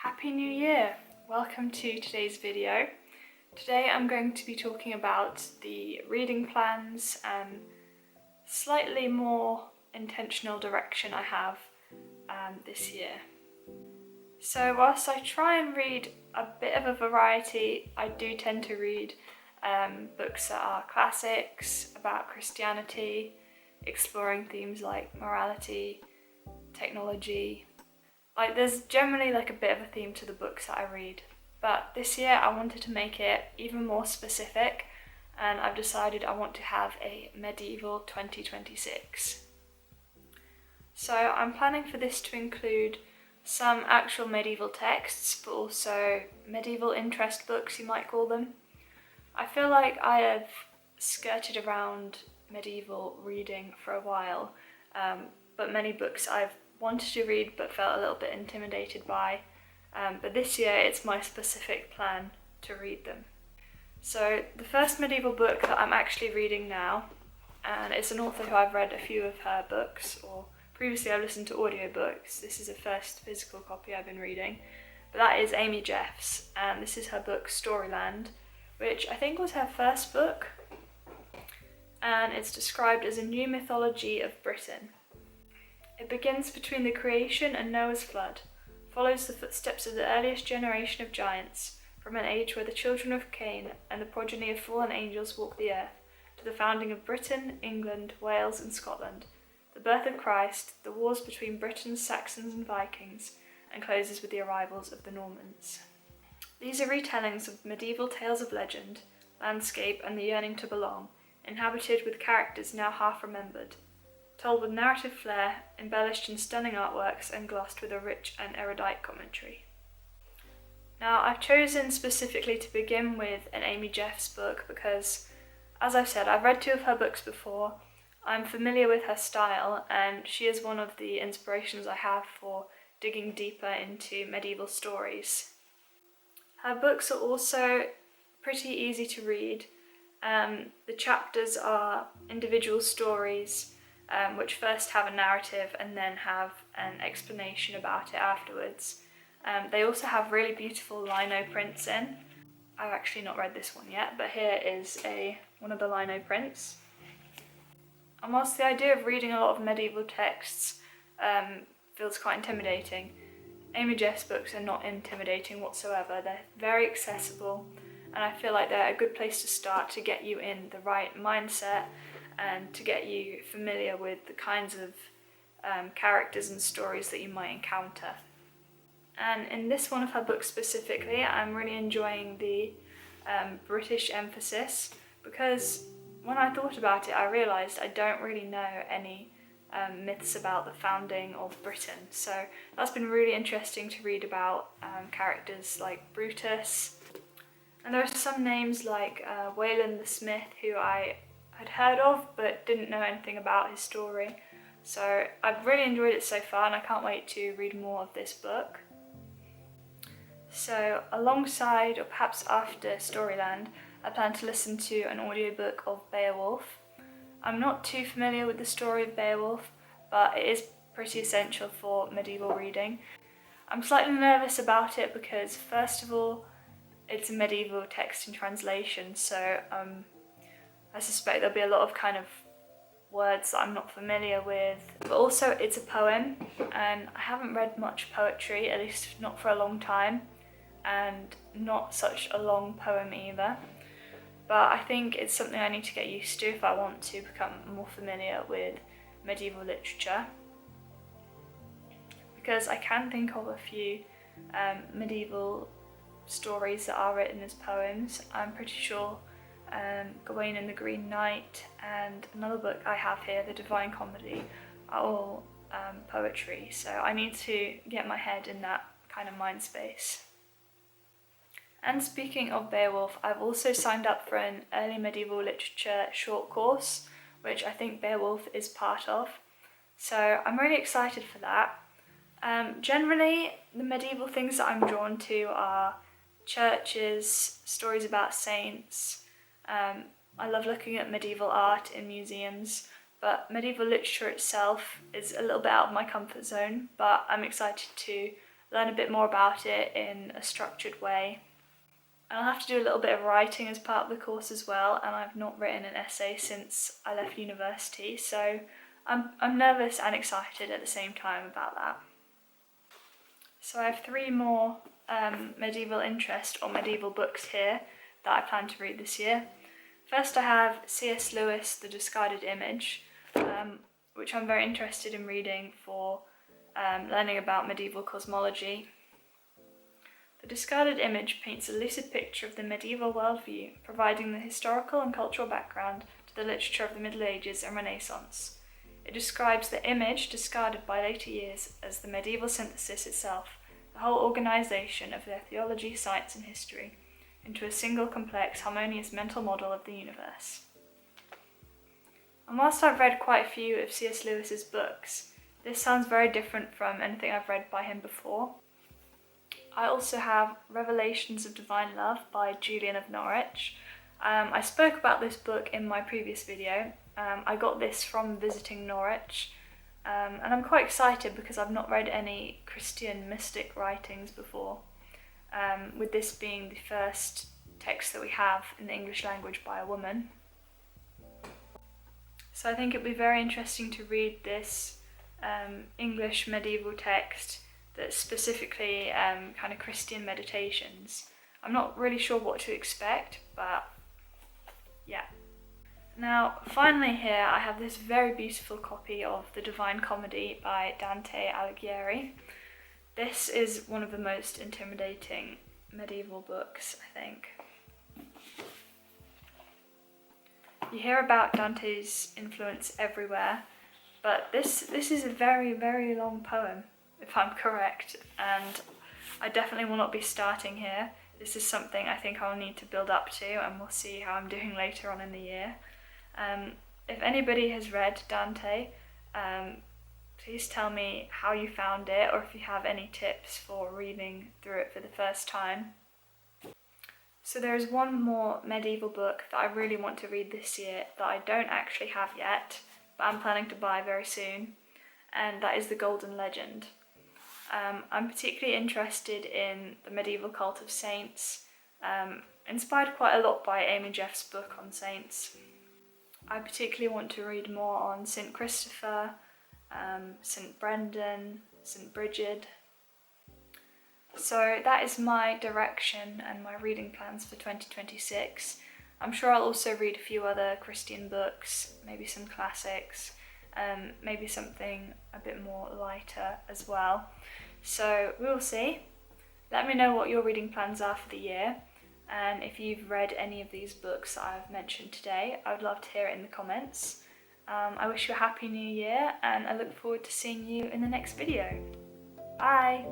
Happy New Year! Welcome to today's video. Today I'm going to be talking about the reading plans and slightly more intentional direction I have this year. So whilst I try and read a bit of a variety, I do tend to read books that are classics about Christianity, exploring themes like morality, technology. There's generally a bit of a theme to the books that I read, but this year I wanted to make it even more specific, and I've decided I want to have a medieval 2026. So I'm planning for this to include some actual medieval texts, but also medieval interest books, you might call them. I feel like I have skirted around medieval reading for a while, but many books I've wanted to read but felt a little bit intimidated by, but this year it's my specific plan to read them. So the first medieval book that I'm actually reading now, and it's an author who I've read a few of her books, or previously I've listened to audiobooks. This is the first physical copy I've been reading, but that is Amy Jeffs, and this is her book Storyland, which I think was her first book, and it's described as a new mythology of Britain. It begins between the creation and Noah's flood, follows the footsteps of the earliest generation of giants, from an age where the children of Cain and the progeny of fallen angels walked the earth, to the founding of Britain, England, Wales and Scotland, the birth of Christ, the wars between Britons, Saxons and Vikings, and closes with the arrivals of the Normans. These are retellings of medieval tales of legend, landscape and the yearning to belong, inhabited with characters now half remembered, told with narrative flair, embellished in stunning artworks and glossed with a rich and erudite commentary. Now, I've chosen specifically to begin with an Amy Jeffs book because, as I've said, I've read two of her books before, I'm familiar with her style, and she is one of the inspirations I have for digging deeper into medieval stories. Her books are also pretty easy to read. The chapters are individual stories, which first have a narrative and then have an explanation about it afterwards. They also have really beautiful lino prints in. I've actually not read this one yet, but here is one of the lino prints. And whilst the idea of reading a lot of medieval texts feels quite intimidating, Amy Jeffs' books are not intimidating whatsoever. They're very accessible, and I feel like they're a good place to start to get you in the right mindset and to get you familiar with the kinds of characters and stories that you might encounter. And in this one of her books specifically, I'm really enjoying the British emphasis, because when I thought about it, I realised I don't really know any myths about the founding of Britain. So that's been really interesting to read about characters like Brutus. And there are some names like Wayland the Smith, who I had heard of but didn't know anything about his story. So I've really enjoyed it so far, and I can't wait to read more of this book. So alongside, or perhaps after Storyland, I plan to listen to an audiobook of Beowulf. I'm not too familiar with the story of Beowulf, but it is pretty essential for medieval reading. I'm slightly nervous about it because, first of all, it's a medieval text in translation, so I suspect there'll be a lot of kind of words that I'm not familiar with. But also it's a poem, and I haven't read much poetry, at least not for a long time, and not such a long poem either. But I think it's something I need to get used to if I want to become more familiar with medieval literature. Because I can think of a few medieval stories that are written as poems. I'm pretty sure Gawain and the Green Knight and another book I have here, The Divine Comedy, are all poetry, so I need to get my head in that kind of mind space. And speaking of Beowulf, I've also signed up for an early medieval literature short course, which I think Beowulf is part of, so I'm really excited for that. Generally, the medieval things that I'm drawn to are churches, stories about saints. I love looking at medieval art in museums, but medieval literature itself is a little bit out of my comfort zone, but I'm excited to learn a bit more about it in a structured way. And I'll have to do a little bit of writing as part of the course as well, and I've not written an essay since I left university, so I'm nervous and excited at the same time about that. So I have 3 more medieval interest or medieval books here that I plan to read this year. First I have C.S. Lewis' The Discarded Image, which I'm very interested in reading for learning about medieval cosmology. The Discarded Image paints a lucid picture of the medieval worldview, providing the historical and cultural background to the literature of the Middle Ages and Renaissance. It describes the image discarded by later years as the medieval synthesis itself, the whole organisation of their theology, science and history, into a single complex, harmonious mental model of the universe. And whilst I've read quite a few of C.S. Lewis's books, this sounds very different from anything I've read by him before. I also have Revelations of Divine Love by Julian of Norwich. I spoke about this book in my previous video. I got this from visiting Norwich, and I'm quite excited because I've not read any Christian mystic writings before, with this being the first text that we have in the English language by a woman. So I think it'd be very interesting to read this English medieval text that's specifically kind of Christian meditations. I'm not really sure what to expect, but yeah. Now, finally here I have this very beautiful copy of The Divine Comedy by Dante Alighieri. This is one of the most intimidating medieval books, I think. You hear about Dante's influence everywhere, but this is a very, very long poem, if I'm correct, and I definitely will not be starting here. This is something I think I'll need to build up to, and we'll see how I'm doing later on in the year. If anybody has read Dante, please tell me how you found it, or if you have any tips for reading through it for the first time. So there is one more medieval book that I really want to read this year that I don't actually have yet, but I'm planning to buy very soon, and that is The Golden Legend. I'm particularly interested in the medieval cult of saints, inspired quite a lot by Amy Jeff's book on saints. I particularly want to read more on St. Christopher, St. Brendan, St. Bridget. So that is my direction and my reading plans for 2026. I'm sure I'll also read a few other Christian books, maybe some classics, maybe something a bit more lighter as well. So we'll see. Let me know what your reading plans are for the year, and if you've read any of these books that I've mentioned today, I would love to hear it in the comments. I wish you a happy new year, and I look forward to seeing you in the next video. Bye!